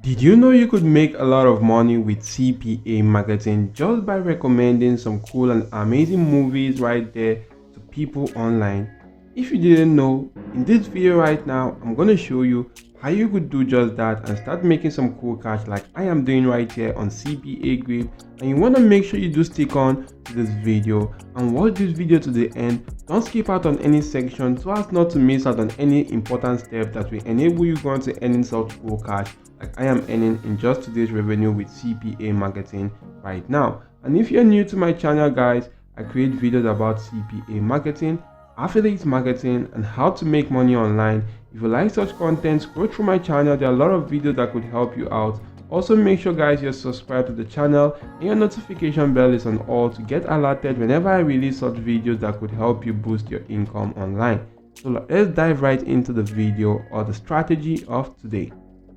Did you know you could make a lot of money with CPA marketing just by recommending some cool and amazing movies right there to people online? If you didn't know, in this video right now, I'm going to show you how you could do just that and start making some cool cash like I am doing right here on CPAGrip. And you want to make sure you do stick on to this video and watch this video to the end. Don't skip out on any section so as not to miss out on any important step that will enable you going to earning such cool cash like I am earning in just today's revenue with CPA marketing right now. And if you're new to my channel guys, I create videos about CPA marketing, affiliate marketing, and how to make money online. If you like such content, go through my channel. There are a lot of videos that could help you out. Also make sure guys you're subscribed to the channel and your notification bell is on all to get alerted whenever I release such videos that could help you boost your income online. So let's dive right into the video or the strategy of today.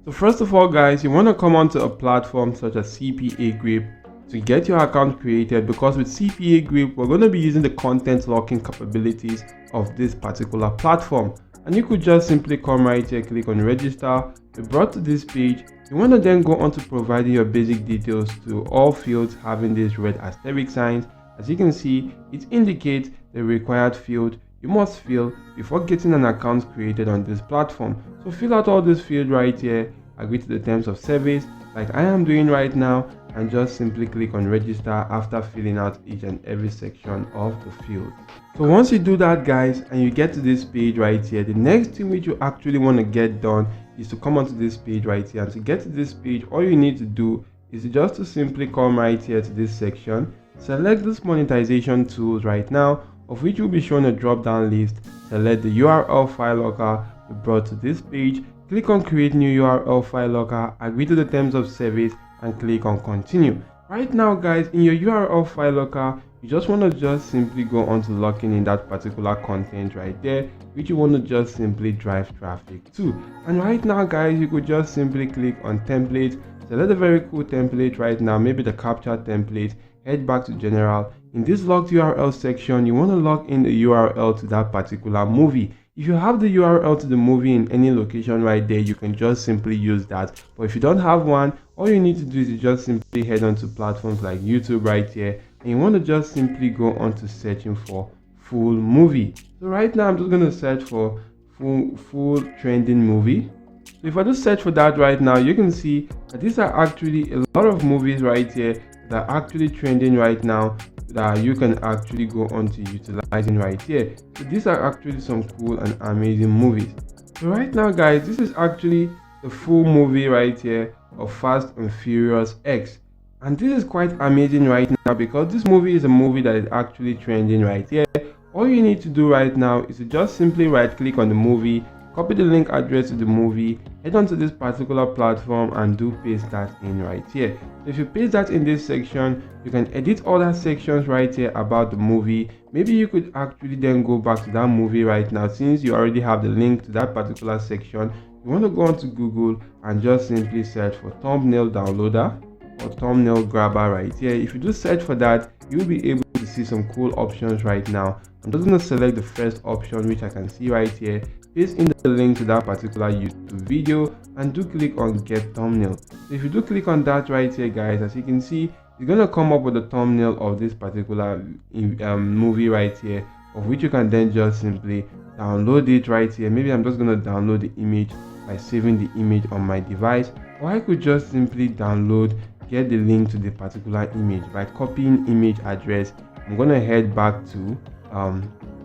So first of all guys, you want to come onto a platform such as CPAGrip to get your account created, because with CPAGrip we're going to be using the content locking capabilities of this particular platform. And you could just simply come right here, click on register, be brought to this page. You want to then go on to providing your basic details to all fields having these red asterisk signs. As you can see, it indicates the required field you must fill before getting an account created on this platform. So fill out all this field right here, agree to the terms of service like I am doing right now, and just simply click on register after filling out each and every section of the field. So once you do that guys and you get to this page right here, the next thing which you actually want to get done is to come onto this page right here. And to get to this page, all you need to do is just to simply come right here to this section, select this monetization tools right now, of which will be shown a drop down list. Select the URL file locker, be brought to this page, click on create new URL file locker, agree to the terms of service, and click on continue. Right now guys, in your URL file locker, you just want to just simply go on to locking in that particular content right there, which you want to just simply drive traffic to. And right now guys, you could just simply click on template, select a very cool template right now, maybe the capture template, head back to general. In this locked URL section, you want to log in the URL to that particular movie. If you have the URL to the movie in any location right there, you can just simply use that. But if you don't have one, all you need to do is you just simply head on to platforms like YouTube right here, and you want to just simply go on to searching for full movie. So right now I'm just going to search for full trending movie. So if I just search for that right now, you can see that these are actually a lot of movies right here that are actually trending right now that you can actually go on to utilizing right here. So these are actually some cool and amazing movies. So right now guys, this is actually the full movie right here of Fast and Furious X, and this is quite amazing right now because this movie is a movie that is actually trending right here. All you need to do right now is to just simply right click on the movie, copy the link address to the movie, head on to this particular platform and do paste that in right here. So if you paste that in this section, you can edit other sections right here about the movie. Maybe you could actually then go back to that movie right now. Since you already have the link to that particular section, you want to go on to Google and just simply search for thumbnail downloader or thumbnail grabber right here. If you do search for that, you'll be able to see some cool options right now. I'm just going to select the first option which I can see right here, paste in the link to that particular YouTube video, and do click on get thumbnail. So if you do click on that right here guys, as you can see, you're going to come up with the thumbnail of this particular movie right here, of which you can then just simply download it right here. Maybe I'm just going to download the image by saving the image on my device, or I could just simply download, get the link to the particular image by copying image address. I'm going to head back to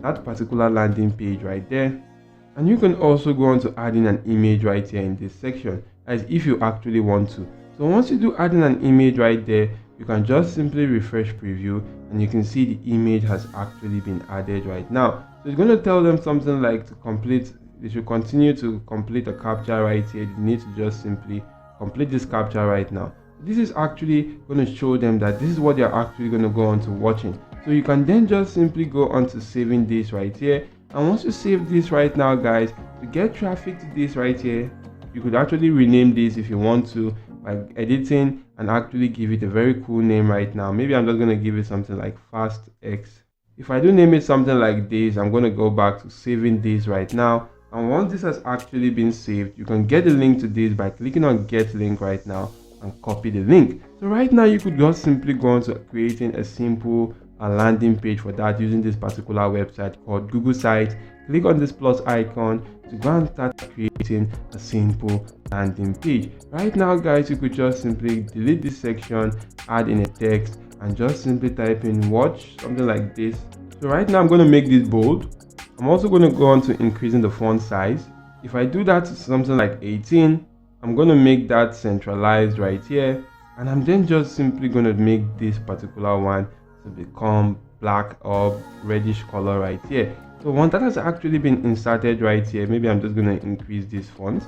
that particular landing page right there, and you can also go on to adding an image right here in this section as if you actually want to. So once you do adding an image right there, you can just simply refresh preview and you can see the image has actually been added right now. So it's going to tell them something like to complete, they should continue to complete a capture right here. They need to just simply complete this capture right now. This is actually going to show them that this is what they're actually going to go on to watching. So you can then just simply go on to saving this right here. And once you save this right now guys, to get traffic to this right here, you could actually rename this if you want to by editing and actually give it a very cool name right now. Maybe I'm just going to give it something like Fast X. If I do name it something like this, I'm going to go back to saving this right now And once this has actually been saved, you can get the link to this by clicking on get link right now and copy the link. So right now you could just simply go on to creating a simple landing page for that using this particular website called Google Sites. Click on this plus icon to go and start creating a simple landing page. Right now guys, you could just simply delete this section, add in a text, and just simply type in watch, something like this. So right now I'm going to make this bold. I'm also going to go on to increasing the font size. If I do that to something like 18, I'm going to make that centralized right here, and I'm then just simply going to make this particular one to become black or reddish color right here. So once that has actually been inserted right here, maybe I'm just going to increase this font.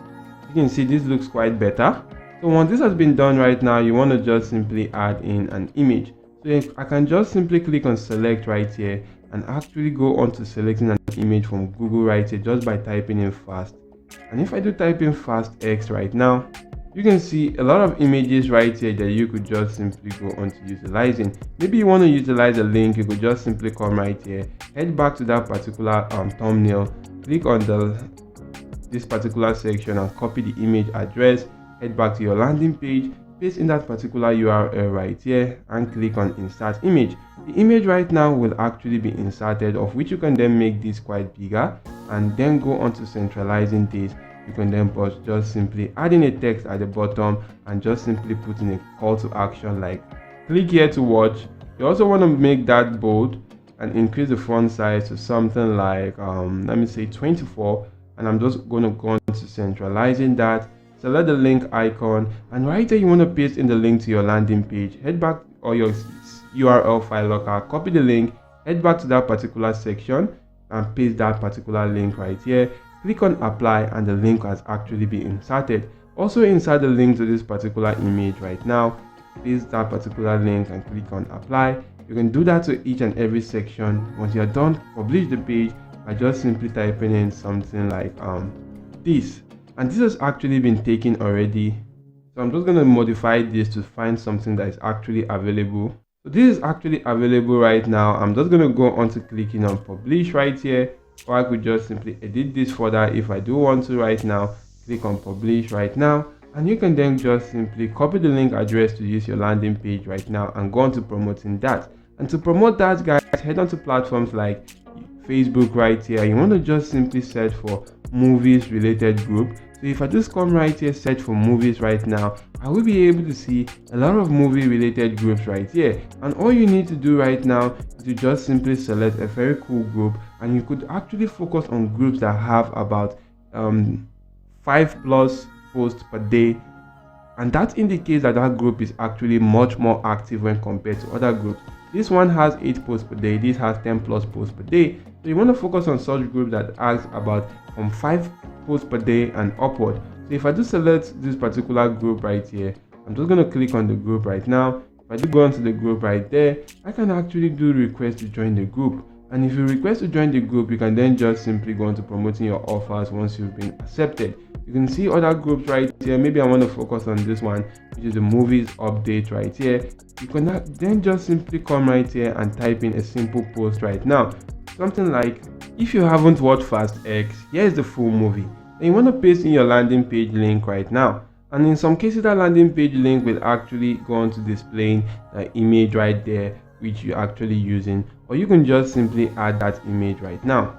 You can see this looks quite better. So once this has been done right now, you want to just simply add in an image. So I can just simply click on select right here and actually go on to selecting an image from Google right here just by typing in fast. And if I do type in fast X right now, you can see a lot of images right here that you could just simply go on to utilizing. Maybe you want to utilize a link, you could just simply come right here, head back to that particular thumbnail, click on this particular section and copy the image address, head back to your landing page, paste in that particular URL right here and click on insert image. The image right now will actually be inserted, of which you can then make this quite bigger and then go on to centralizing this. You can then just simply add in a text at the bottom and just simply put in a call to action like click here to watch. You also want to make that bold and increase the font size to something like let me say 24, and I'm just going to go on to centralizing that. Select the link icon, and right there you want to paste in the link to your landing page. Head back or your URL file locker, copy the link, head back to that particular section and paste that particular link right here. Click on apply and the link has actually been inserted. Also insert the link to this particular image right now, paste that particular link and click on apply. You can do that to each and every section. Once you're done, publish the page by just simply typing in something like this. And this has actually been taken already, so I'm just going to modify this to find something that is actually available. So this is actually available right now. I'm just going to go on to clicking on publish right here, or I could just simply edit this further if I do want to right now. Click on publish right now, and you can then just simply copy the link address to use your landing page right now and go on to promoting that. And to promote that guys, head on to platforms like Facebook right here. You want to just simply search for movies related group. So if I just come right here, search for movies right now, I will be able to see a lot of movie related groups right here. And all you need to do right now is to just simply select a very cool group, and you could actually focus on groups that have about 5+ posts per day, and that indicates that that group is actually much more active when compared to other groups. This one has 8 posts per day, this has 10+ posts per day. So you want to focus on such group that has about 5 posts per day and upward. So if I do select this particular group right here, I'm just going to click on the group right now. If I do go onto the group right there, I can actually do request to join the group. And if you request to join the group, you can then just simply go into promoting your offers once you've been accepted. You can see other groups right here. Maybe I want to focus on this one, which is the movies update right here. You can then just simply come right here and type in a simple post right now. Something like, if you haven't watched Fast X, here's the full movie. And you want to paste in your landing page link right now. And in some cases, that landing page link will actually go on to displaying the image right there, which you're actually using. Or you can just simply add that image right now.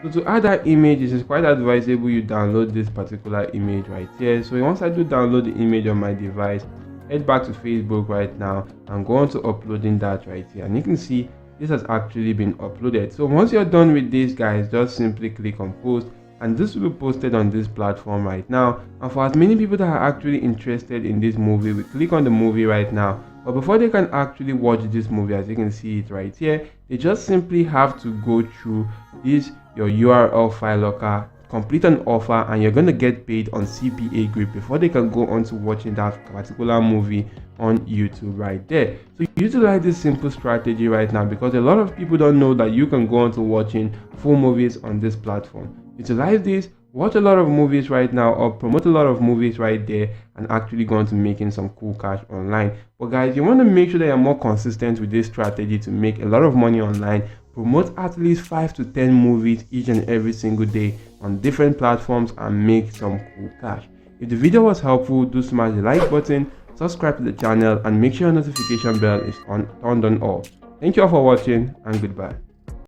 So to add that image, it is quite advisable you download this particular image right here. So once I do download the image on my device, head back to Facebook right now and go on to uploading that right here. And you can see this has actually been uploaded. So once you're done with this guys, just simply click on post, and this will be posted on this platform right now. And for as many people that are actually interested in this movie, we click on the movie right now. But before they can actually watch this movie, as you can see it right here, they just simply have to go through this your URL file locker, complete an offer, and you're going to get paid on CPAGrip before they can go on to watching that particular movie on YouTube right there. So utilize this simple strategy right now, because a lot of people don't know that you can go on to watching full movies on this platform. Utilize this, watch a lot of movies right now, or promote a lot of movies right there, and actually go on to making some cool cash online. But guys, you want to make sure that you're more consistent with this strategy to make a lot of money online promote at least 5 to 10 movies each and every single day on different platforms and make some cool cash. If the video was helpful, do smash the like button, subscribe to the channel, and make sure your notification bell is turned on all. Thank you all for watching, and goodbye.